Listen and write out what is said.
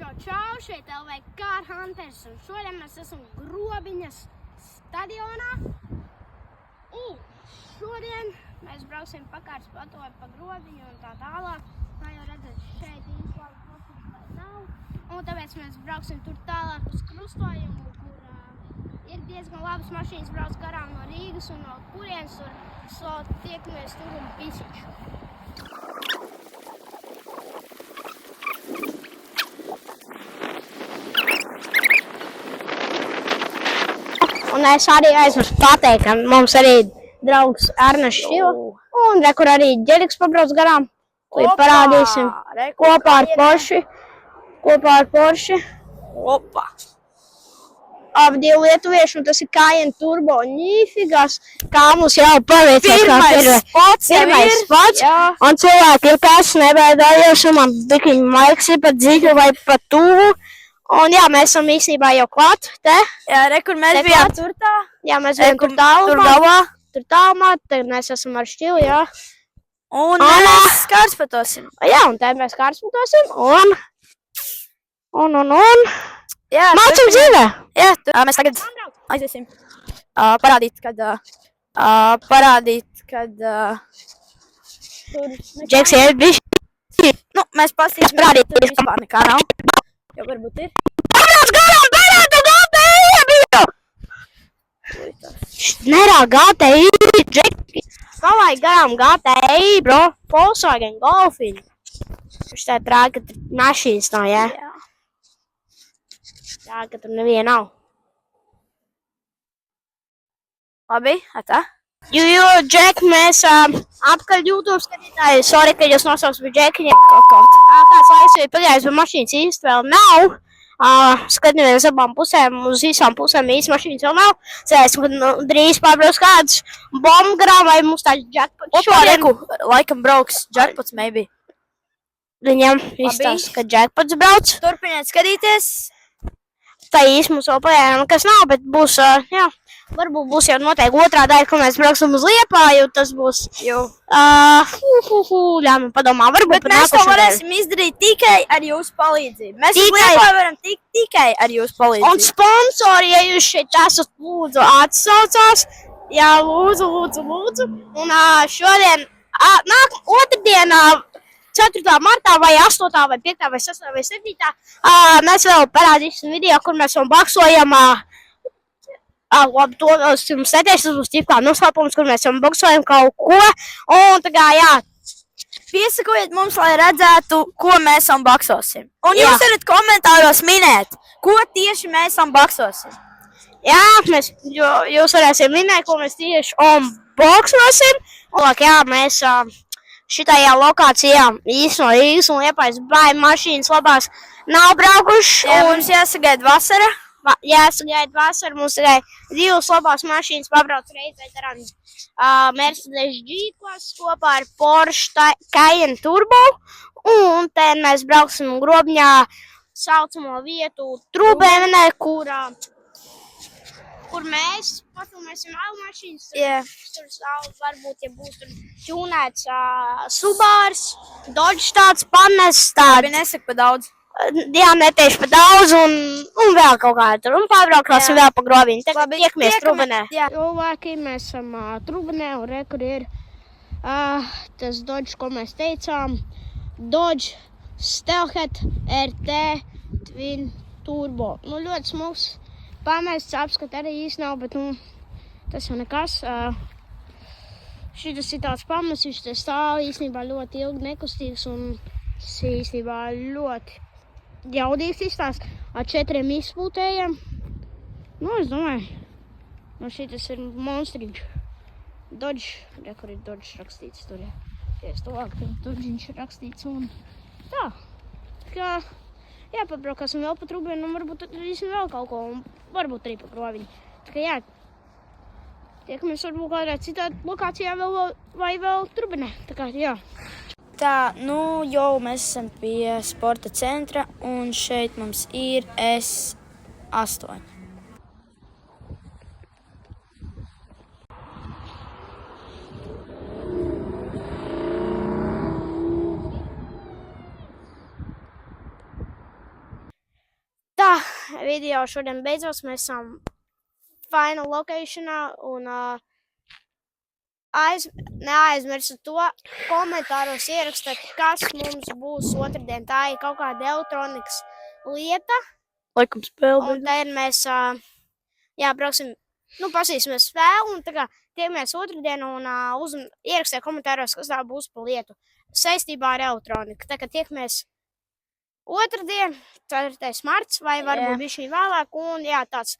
Čau, šeit LV Car Hunters, un šodien mēs esam Grobiņas stadionā. Un šodien mēs brauksim pakārt Spatovi pa Grobiņu un tā tālāk. Kā jau redzat, šeit īstenībā posms nav. Un tāpēc mēs brauksim tur tālāk uz krustojumu, kur ir diezgan labas mašīnas brauc garām no Rīgas un no kurienes tur tiekamies tur un pisiņšu. Un es arī aizmirsu pateikt, ka mums arī draugs Arnes Šila. Un re, kur arī Ģeriks pabrauc garām. Tur parādīsim kopā ar Porsche. Opa! Abi divi lietuvieši, un tas ir Cayenne Turbo. Nīfigās, kā mums jau paveicās, kā pirmais spots. Un cilvēki ir kāds nebaidājos, un man bikiņ maiks ir pat dziļu vai pat tuvu. Un jā, mēs esam īstenībā jau klāt, te. Jā, re, kur mēs bijām tur tā. Jā, mēs bijām tur tālumā. Tur tālumā, tagad mēs esam ar Šķilu, jā. Un mēs kārtspatosim. Jā, un te mēs kārtspatosim, un. Jā, mācam dzīvē. Jā, mēs tagad aiziesim parādīt, kad Džeks ir bišķi. Nu, mēs pasīsim, parādīt, tur vispār nekā nav. Jo varbūt ir. Parāds garām, GTI bija! Nerā, GTI, Džeki. Palaik garām GTI, bro. Volkswagen Golfiņu. Viņš tā trāka, ka tur mašīnas nav, jā? Jā. Tā, ka tur neviena nav. Labi, tā? Jo, Džek, mēs apkaļ YouTube skatītāji. Sorry, ka jūs nosauks par Džekiņiem. Kāds laiks ir pagājis, bet mašīnas īsti vēl nav. Skatīmies abām pusēm, uz visām pusēm īsti mašīnas vēl nav. Cerēs, ka drīz pārbrauks kāds bombu garām vai mums tāds jackpots šodien. Laikam brauks jackpots, maybe. Viņam izstāsta, ka jackpots brauc. Turpiniet skatīties. Tā īsti mums vēl pagājām, kas nav, bet būs, jā. Varbūt būs jau noteikti otrā daļa, ko mēs brauksim uz Liepāju, tas būs. Jā, man padomā, varbūt bet mēs to varēsim izdarīt tikai ar jūsu palīdzību. Mēs uz Liepāju varam tikai ar jūsu palīdzību. Un sponsori, ja jūs šeit esat, lūdzu, atsaucās. Jā, lūdzu. Un šodien, otrdienā, 4. martā vai 8. vai 5. vai 6. vai 7. Mēs vēl parādīsim video, kur mēs vēl boksojam. Labi, to es jums neteicu, tas būs ķipkā noslēpums, kur mēs jau boksojam kaut ko. Un tā kā, jā. Piesakojiet mums, lai redzētu, ko mēs unboxosim. Un jūs varat komentāros minēt, ko tieši mēs unboxosim. Jā, jūs varēsiet minēt, ko mēs tieši unboxosim. Un, jā, mēs šitajā lokācijā īsti no Rīgas un Liepājas bāja mašīnas labās nav braukuši. Jā, mums jāsagaida vasara. Jāsagaida vasara, mums tikai 2 labās mašīnas pabrauc reizē darām Mercedes G-klases kopā ar Porsche Cayenne Turbo. Un te mēs brauksim Grobiņā saucamo vietu Trūbēmenē, kur mēs pafilmēsim vēl mašīnas. Tur varbūt, ja būs tur ķūnēts Subārs, Dodge tāds, Panes tāds. Labi, nesaka pa daudz. Jā, netieši pa daudz un vēl kaut kādā tur. Un pārbraukāsim vēl pa Grobiņu. Tagad tiekamies Trūbenē. Cilvēki, mēs esam Trūbenē un re, kur ir tas Dodge, ko mēs teicām. Dodge Steelhead RT Twin Turbo. Nu, ļoti smuks. Pamests apskat arī īsti nav, bet, tas jau nekas. Šitas ir tāds pamests, viņš te stāv īstenībā ļoti ilgi nekustīgs un tas īstenībā ļoti jaudīgs izstāsts ar 4 izpūtējiem. Nu, es domāju, šitas ir monstriņš. Dodge, re, kur ir Dodge rakstīts tur, ja. Es tuvāk, tad Dodžiņš ir rakstīts un tā. Kā, jā, pabraukāsim vēl pa Trūbēnu un varbūt darīsim vēl kaut ko un varbūt arī pa Grobiņu. Tā kā jā, tiekamies varbūt kādā citā lokācijā vai vēl Trūbenē. Tā kā jā. Tā, nu jau mēs esam pie sporta centra un šeit mums ir S8. video šodien beidzos. Mēs esam final locationā un neaizmirsiet to komentāros ierakstīt, kas mums būs otrdien. Tā ir kaut kāda elektronikas lieta. Laikam spēle. Un tad mēs, brauksim, pasīsimies spēli un tā kā tiekamies otrdien un ierakstīt komentāros, kas tā būs pa lietu saistībā ar elektroniku. Tā kā tiekamies otrdien, 4. marts vai varbūt bišķiņ vēlāk un tāds.